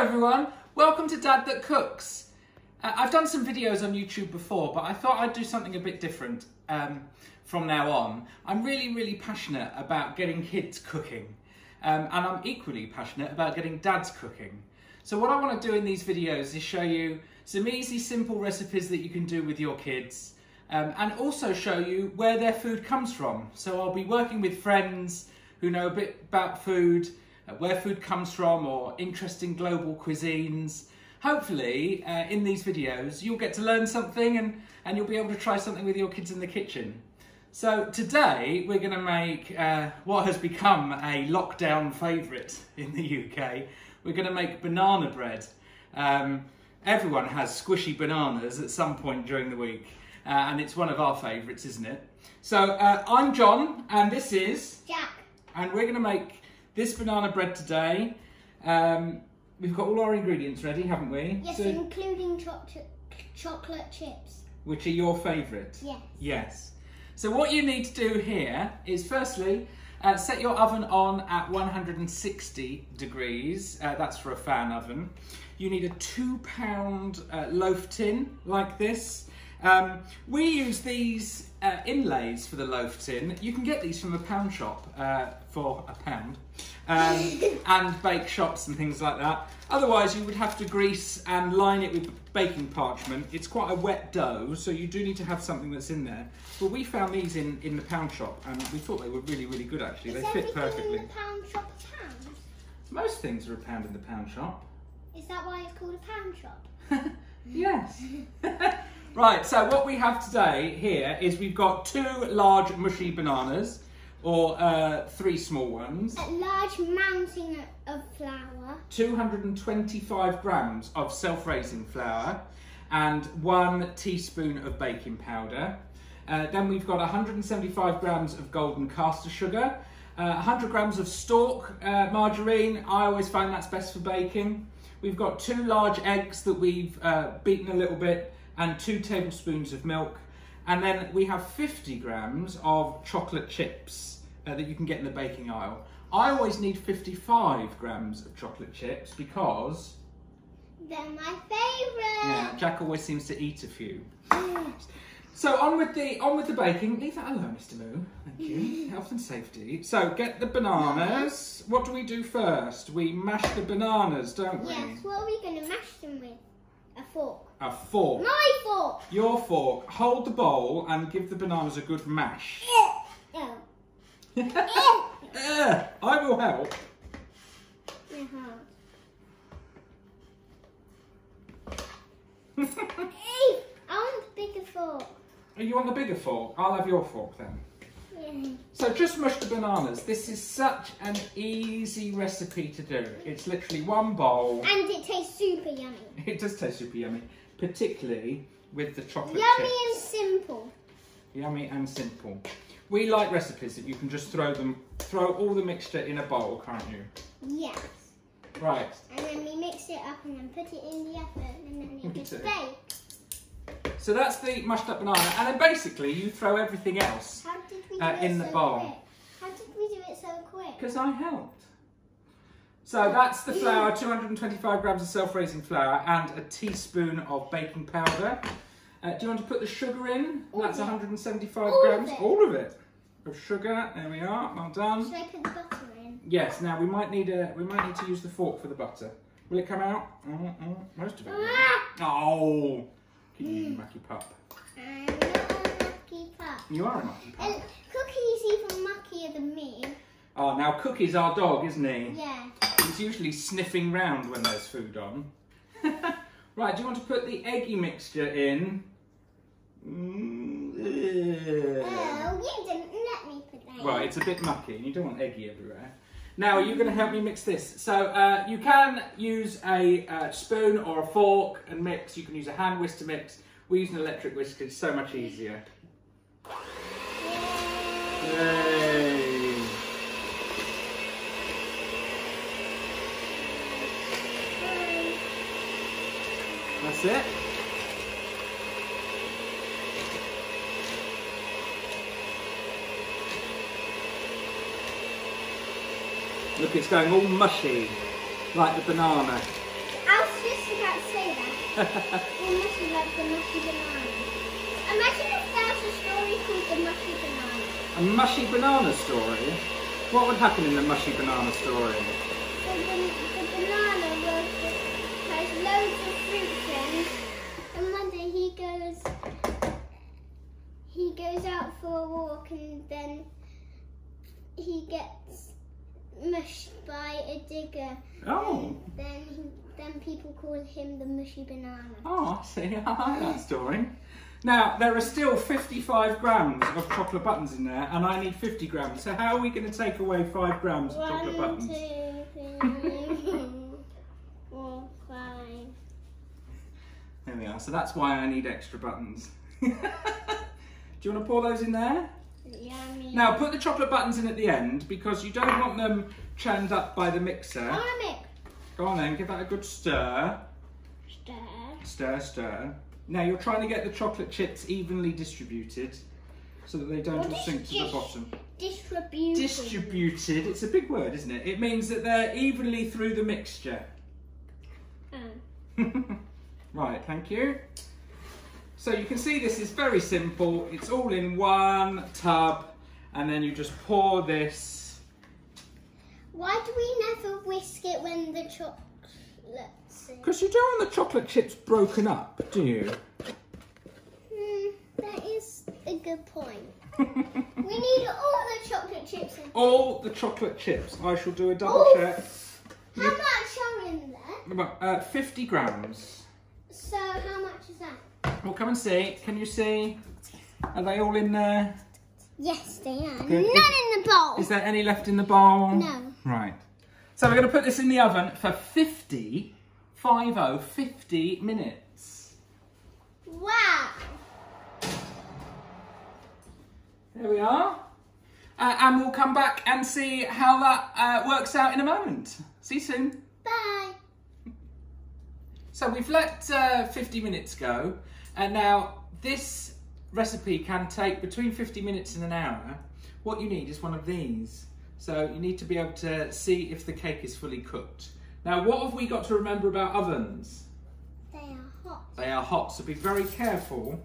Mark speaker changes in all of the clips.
Speaker 1: Hello everyone, welcome to Dad That Cooks. I've done some videos on YouTube before, but I thought I'd do something a bit different from now on. I'm really passionate about getting kids cooking, and I'm equally passionate about getting dads cooking. So what I want to do in these videos is show you some easy, simple recipes that you can do with your kids, and also show you where their food comes from. So I'll be working with friends who know a bit about food, where food comes from, or interesting global cuisines. Hopefully, in these videos, you'll get to learn something and you'll be able to try something with your kids in the kitchen. So today, we're going to make what has become a lockdown favourite in the UK. We're going to make banana bread. Everyone has squishy bananas at some point during the week, and it's one of our favourites, isn't it? So I'm John, and this is
Speaker 2: Jack.
Speaker 1: And we're going to make this banana bread today. We've got all our ingredients ready, haven't we?
Speaker 2: Yes,
Speaker 1: so,
Speaker 2: including chocolate chips.
Speaker 1: Which are your favourite?
Speaker 2: Yes.
Speaker 1: Yes. So what you need to do here is firstly, set your oven on at 160 degrees. That's for a fan oven. You need a 2-pound loaf tin like this. We use these inlays for the loaf tin. You can get these from the pound shop for £1, and bake shops and things like that. Otherwise, you would have to grease and line it with baking parchment. It's quite a wet dough, so you do need to have something that's in there. But we found these in the pound shop, and we thought they were really good actually. They fit perfectly.
Speaker 2: Is everything in the pound shop a pound?
Speaker 1: Most things are a pound in the pound shop.
Speaker 2: Is that why it's called a pound shop?
Speaker 1: Yes. Right, so what we have today here is we've got 2 large mushy bananas, or 3 small ones.
Speaker 2: A large mountain of flour.
Speaker 1: 225 grams of self-raising flour, and 1 teaspoon of baking powder. Then we've got 175 grams of golden caster sugar, 100 grams of stork margarine. I always find that's best for baking. We've got 2 large eggs that we've beaten a little bit, and 2 tablespoons of milk. And then we have 50 grams of chocolate chips that you can get in the baking aisle. I always need 55 grams of chocolate chips because
Speaker 2: they're my favourite.
Speaker 1: Yeah, Jack always seems to eat a few. So on with the baking. Leave that alone, Mr. Moo. Thank you. Health and safety. So get the bananas. What do we do first? We mash the bananas, don't we?
Speaker 2: Yes. What are we going to mash them with? A fork.
Speaker 1: A fork.
Speaker 2: My fork.
Speaker 1: Your fork. Hold the bowl and give the bananas a good mash.
Speaker 2: Oh.
Speaker 1: I will help.
Speaker 2: I want a bigger fork.
Speaker 1: Oh, you want the bigger fork? I'll have your fork then.
Speaker 2: Yeah.
Speaker 1: So just mush the bananas. This is such an easy recipe to do. It's literally 1 bowl.
Speaker 2: And it tastes super yummy.
Speaker 1: It does taste super yummy, particularly with the chocolate
Speaker 2: Yummy
Speaker 1: chips.
Speaker 2: and simple.
Speaker 1: Yummy and simple. We like recipes that you can just throw all the mixture in a bowl, can't you?
Speaker 2: Yes.
Speaker 1: Right.
Speaker 2: And then we mix it up and then put it in the oven and then it gets baked.
Speaker 1: So that's the mushed up banana, and then basically you throw everything else
Speaker 2: How did we do it
Speaker 1: in the
Speaker 2: so
Speaker 1: bowl.
Speaker 2: quick? How did we do it so quick?
Speaker 1: Because I helped. So that's the flour, 225 grams of self-raising flour and a teaspoon of baking powder. Do you want to put the sugar in? That's 175 grams. All of it. Of sugar. There we are. Well done.
Speaker 2: Should I put the butter in?
Speaker 1: Yes. Now we might need to use the fork for the butter. Will it come out? Most of it. Oh, you mucky pup.
Speaker 2: I'm not a mucky pup.
Speaker 1: You are a mucky pup.
Speaker 2: And Cookie's even muckier than me.
Speaker 1: Oh, now Cookie's our dog, isn't he?
Speaker 2: Yeah.
Speaker 1: He's usually sniffing round when there's food on. Right, do you want to put the eggy mixture in?
Speaker 2: Oh, you didn't let me put that in.
Speaker 1: Right, it's a bit mucky and you don't want eggy everywhere. Now, are you going to help me mix this? So you can use a spoon or a fork and mix. You can use a hand whisk to mix. We use an electric whisk because it's so much easier. Yay! That's it. Look, it's going all mushy, like the banana.
Speaker 2: say that. Or mushy like the mushy banana. Imagine if there's a story called the mushy banana.
Speaker 1: A mushy banana story? What would happen in the mushy banana story?
Speaker 2: The banana has loads of fruits in, and one day he goes out for a walk, and then he gets mushed by a digger.
Speaker 1: Oh.
Speaker 2: And then people call him the mushy banana.
Speaker 1: Oh, I see. I like that story. Now, there are still 55 grams of chocolate buttons in there, and I need 50 grams. So how are we going to take away 5 grams of chocolate buttons?
Speaker 2: 1, 2, 3, 4, 5.
Speaker 1: There we are. So that's why I need extra buttons. Do you want to pour those in there?
Speaker 2: Yummy.
Speaker 1: Now, put the chocolate buttons in at the end, because you don't want them churned up by the mixer.
Speaker 2: I want to mix.
Speaker 1: Go on then, give that a good stir.
Speaker 2: Stir.
Speaker 1: Stir, stir. Now you're trying to get the chocolate chips evenly distributed so that they don't all sink to the bottom.
Speaker 2: Distributed.
Speaker 1: Distributed. It's a big word, isn't it? It means that they're evenly through the mixture. Right, thank you. So you can see this is very simple. It's all in one tub, and then you just pour this.
Speaker 2: Why do we never whisk it when the chocolate's in?
Speaker 1: Because you don't want the chocolate chips broken up, do you?
Speaker 2: That is a good point. We need all the chocolate chips in.
Speaker 1: All the chocolate chips. I shall do a double check.
Speaker 2: How much are in there?
Speaker 1: About 50 grams.
Speaker 2: So how much is that?
Speaker 1: Well, come and see. Can you see? Are they all in there?
Speaker 2: Yes, they are.
Speaker 1: Good.
Speaker 2: None in the bowl.
Speaker 1: Is there any left in the bowl?
Speaker 2: No.
Speaker 1: Right. So we're going to put this in the oven for 50 minutes.
Speaker 2: Wow.
Speaker 1: There we are. And we'll come back and see how that works out in a moment. See you soon.
Speaker 2: Bye.
Speaker 1: So we've let 50 minutes go, and now this recipe can take between 50 minutes and an hour. What you need is one of these. So you need to be able to see if the cake is fully cooked. Now, what have we got to remember about ovens?
Speaker 2: They are hot.
Speaker 1: They are hot, so be very careful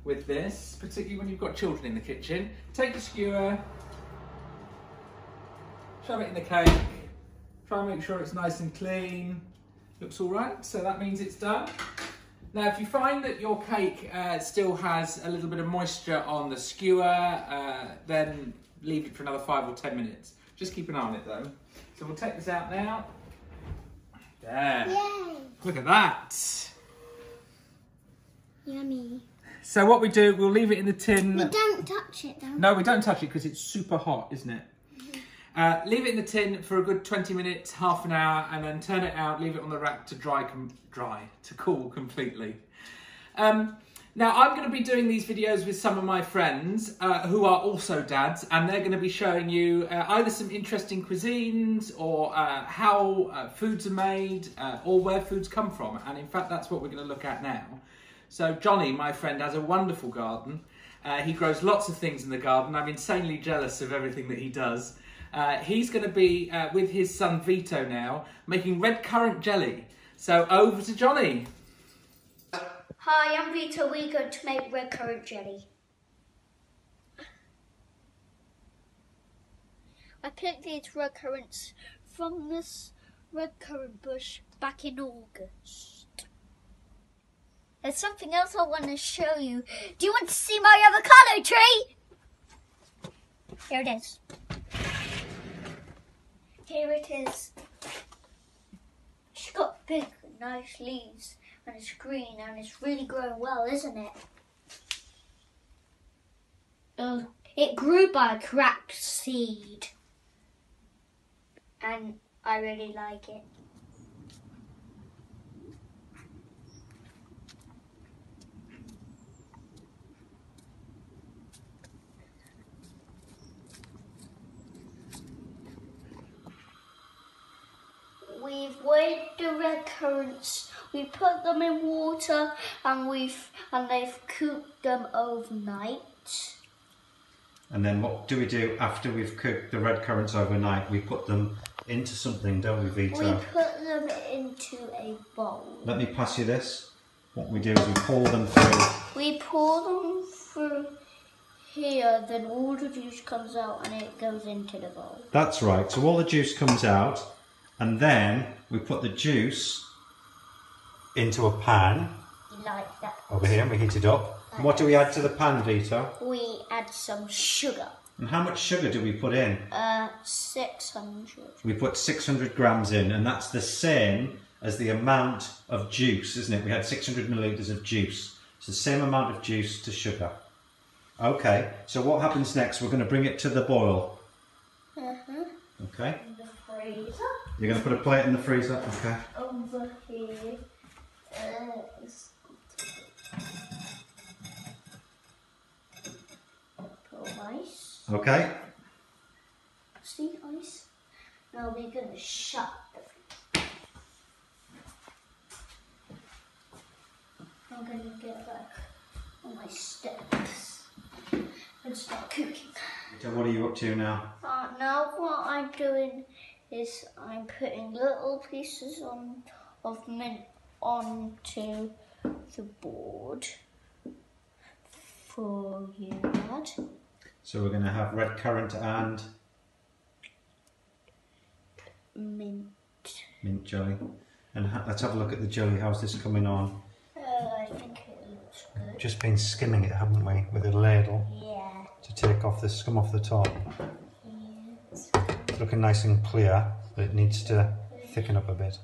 Speaker 1: with this, particularly when you've got children in the kitchen. Take the skewer, shove it in the cake, try and make sure it's nice and clean. Looks all right, so that means it's done. Now, if you find that your cake still has a little bit of moisture on the skewer, then leave it for another 5 or 10 minutes. Just keep an eye on it though. So we'll take this out now. There.
Speaker 2: Yay.
Speaker 1: Look at that.
Speaker 2: Yummy.
Speaker 1: So what we do, we'll leave it in the tin.
Speaker 2: We don't touch it though.
Speaker 1: No, we don't touch it because it's super hot, isn't it? Leave it in the tin for a good 20 minutes, half an hour, and then turn it out, leave it on the rack to to cool completely. Now, I'm going to be doing these videos with some of my friends who are also dads, and they're going to be showing you either some interesting cuisines or how foods are made or where foods come from. And in fact, that's what we're going to look at now. So Johnny, my friend, has a wonderful garden. He grows lots of things in the garden. I'm insanely jealous of everything that he does. He's going to be with his son Vito now, making Redcurrant Jelly. So over to Johnny.
Speaker 3: Hi, I'm Vito. We're going to make Redcurrant Jelly. I picked these redcurrants from this redcurrant bush back in August. There's something else I want to show you. Do you want to see my avocado tree? Here it is. Here it is. It's got big, nice leaves, and it's green, and it's really growing well, isn't it? It grew by a cracked seed, and I really like it. We've weighed the red currants. We put them in water, and they've cooked them overnight.
Speaker 4: And then what do we do after we've cooked the red currants overnight? We put them into something, don't we, Vito?
Speaker 3: We put them into a bowl.
Speaker 4: Let me pass you this. What we do is we pour them through.
Speaker 3: We pour them through here, then all the juice comes out and it goes into the bowl.
Speaker 4: That's right. So all the juice comes out, and then we put the juice into a pan.
Speaker 3: Like that.
Speaker 4: Over here, and we heat it up. And what do we add to the pan, Vito?
Speaker 3: We add some sugar.
Speaker 4: And how much sugar do we put in?
Speaker 3: 600.
Speaker 4: We put 600 grams in, and that's the same as the amount of juice, isn't it? We had 600 millilitres of juice. It's the same amount of juice to sugar. Okay, so what happens next? We're going to bring it to the boil. Okay.
Speaker 3: In the freezer.
Speaker 4: You're going to put a plate in the freezer? Okay.
Speaker 3: Over here. Put ice.
Speaker 4: Okay.
Speaker 3: See, ice. Now we're going to shut the freezer. I'm going to get back on my steps and start cooking.
Speaker 4: So what are you up to now?
Speaker 3: Now what I'm doing is I'm putting little pieces of mint onto the board for you, Dad.
Speaker 4: So we're going to have red currant and
Speaker 3: Mint.
Speaker 4: mint jelly. And let's have a look at the jelly. How's this coming on?
Speaker 3: I think it looks good.
Speaker 4: Just been skimming it, haven't we, with a ladle
Speaker 3: Yeah.
Speaker 4: to take off the scum off the top.
Speaker 3: Yes.
Speaker 4: It's looking nice and clear, but it needs to thicken up a bit.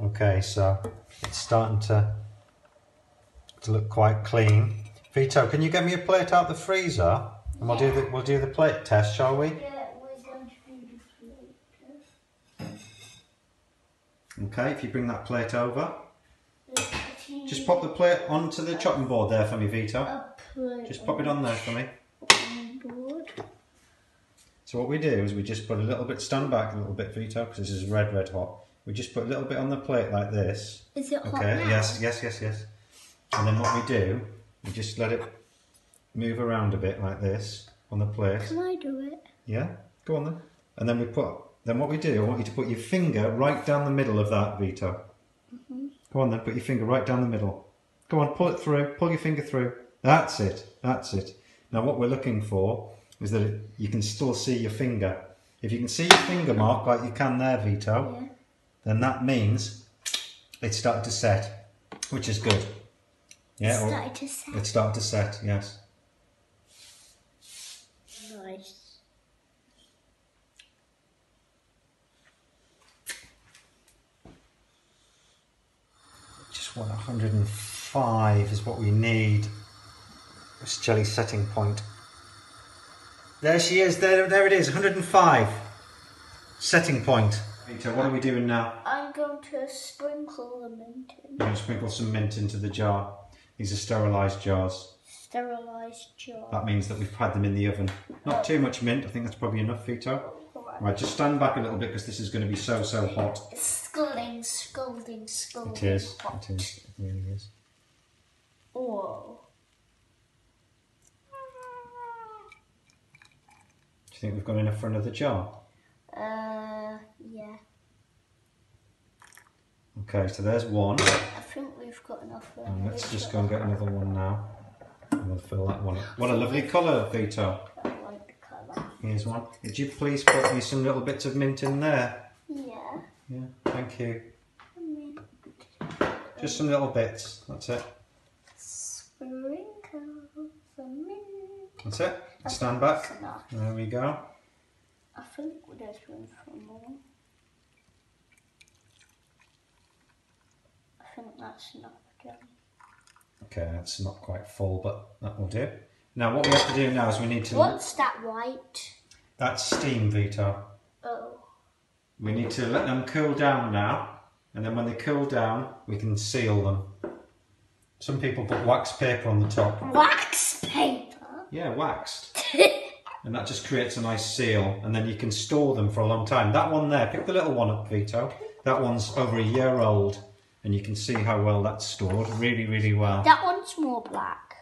Speaker 4: Okay, so it's starting to look quite clean. Vito, can you get me a plate out the freezer? And we'll do the plate test, shall we?
Speaker 3: Yeah, we're going to do the plate.
Speaker 4: Okay, if you bring that plate over. Just pop the plate onto the chopping board there for me, Vito. Just pop it on there for me.
Speaker 3: Board.
Speaker 4: So what we do is we just put a little bit, stand back a little bit, Vito, because this is red hot. We just put a little bit on the plate like this.
Speaker 3: Is it hot
Speaker 4: Okay,
Speaker 3: now?
Speaker 4: yes. And then what we do, we just let it move around a bit like this on the plate.
Speaker 3: Can I do it?
Speaker 4: Yeah, go on then. And then what we do, I want you to put your finger right down the middle of that, Vito. Go on then, put your finger right down the middle. Go on, pull it through, pull your finger through. That's it. Now what we're looking for is that you can still see your finger. If you can see your finger mark like you can there, Vito,
Speaker 3: Yeah.
Speaker 4: then that means it's started to set, which is good. Yeah,
Speaker 3: It's started to set.
Speaker 4: It's started to set, yes.
Speaker 3: Nice.
Speaker 4: Just 105 is what we need. This jelly setting point. There she is, there it is, 105. Setting point. Vito, what are we doing now?
Speaker 3: I'm going to sprinkle the mint in.
Speaker 4: You're going to sprinkle some mint into the jar. These are sterilised jars.
Speaker 3: Sterilised jar.
Speaker 4: That means that we've had them in the oven. Not too much mint, I think that's probably enough, Vito. Right, just stand back a little bit because this is going to be so hot.
Speaker 3: It's scalding.
Speaker 4: It is,
Speaker 3: hot.
Speaker 4: it really is.
Speaker 3: Whoa.
Speaker 4: Do you think we've got enough for another jar?
Speaker 3: Yeah.
Speaker 4: Okay, so there's one.
Speaker 3: I think we've got enough for
Speaker 4: And let's just go and get another one now. And we'll fill that one up. What a lovely colour, Vito.
Speaker 3: I like the colour.
Speaker 4: Here's one. Could you please put me some little bits of mint in there?
Speaker 3: Yeah.
Speaker 4: Yeah, thank you.
Speaker 3: Mint.
Speaker 4: Just some little bits, that's it.
Speaker 3: Sprinkle some mint.
Speaker 4: That's it. Stand back.
Speaker 3: That's enough.
Speaker 4: There we go.
Speaker 3: I think there's room for more. I think that's enough, John.
Speaker 4: Okay, that's not quite full, but that will do. Now what we have to do now is we need to...
Speaker 3: What's that white?
Speaker 4: That's steam, Vito.
Speaker 3: Oh.
Speaker 4: We need to let them cool down now, and then when they cool down, we can seal them. Some people put wax paper on the top.
Speaker 3: Wax paper?
Speaker 4: Yeah, waxed. And that just creates a nice seal, and then you can store them for a long time. That one there, pick the little one up, Vito. That one's over a year old, and you can see how well that's stored. Really, really well.
Speaker 3: That one's more black.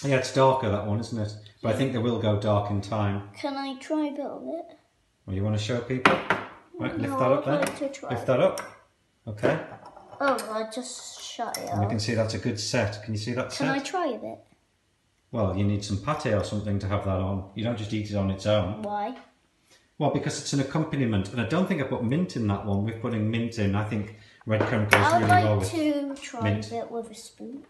Speaker 4: Yeah, it's darker, that one, isn't it? But I think they will go dark in time.
Speaker 3: Can I try a bit of it?
Speaker 4: Well, you want to show people? Right, lift that up then.
Speaker 3: I'd like to try.
Speaker 4: Lift that up. Okay.
Speaker 3: Oh, I just shut it
Speaker 4: And you
Speaker 3: up.
Speaker 4: can see that's a good set. Can you see that set?
Speaker 3: Can I try a bit?
Speaker 4: Well, you need some pate or something to have that on. You don't just eat it on its own.
Speaker 3: Why?
Speaker 4: Well, because it's an accompaniment. And I don't think I put mint in that one. We're putting mint in. I think redcurrant goes
Speaker 3: I'd
Speaker 4: really well
Speaker 3: like
Speaker 4: with
Speaker 3: to try
Speaker 4: mint.
Speaker 3: a bit with a spoon.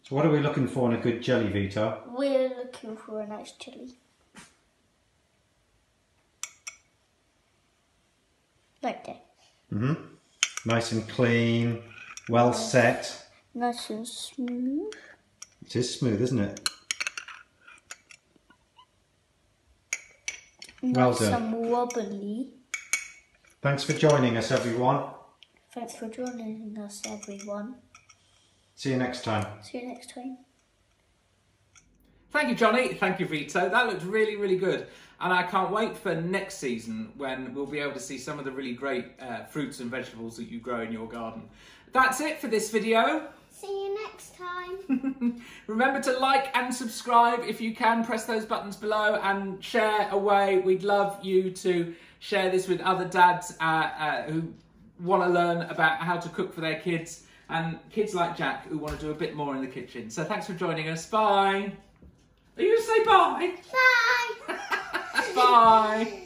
Speaker 4: So what are we looking for in a good jelly, Vita?
Speaker 3: We're looking for a nice chili. Like that.
Speaker 4: Mm-hmm. Nice and clean, well set.
Speaker 3: Nice and smooth.
Speaker 4: It is smooth, isn't it? Well
Speaker 3: Nice
Speaker 4: done.
Speaker 3: and wobbly.
Speaker 4: Thanks for joining us, everyone.
Speaker 3: Thanks for joining us, everyone.
Speaker 4: See you next time.
Speaker 3: See you next time.
Speaker 1: Thank you, Johnny. Thank you, Vito. That looked really, really good. And I can't wait for next season when we'll be able to see some of the really great fruits and vegetables that you grow in your garden. That's it for this video.
Speaker 2: See you next time.
Speaker 1: Remember to like and subscribe if you can. Press those buttons below and share away. We'd love you to share this with other dads who want to learn about how to cook for their kids, and kids like Jack who want to do a bit more in the kitchen. So thanks for joining us. Bye. Are you going to say bye?
Speaker 2: Bye.
Speaker 1: Bye.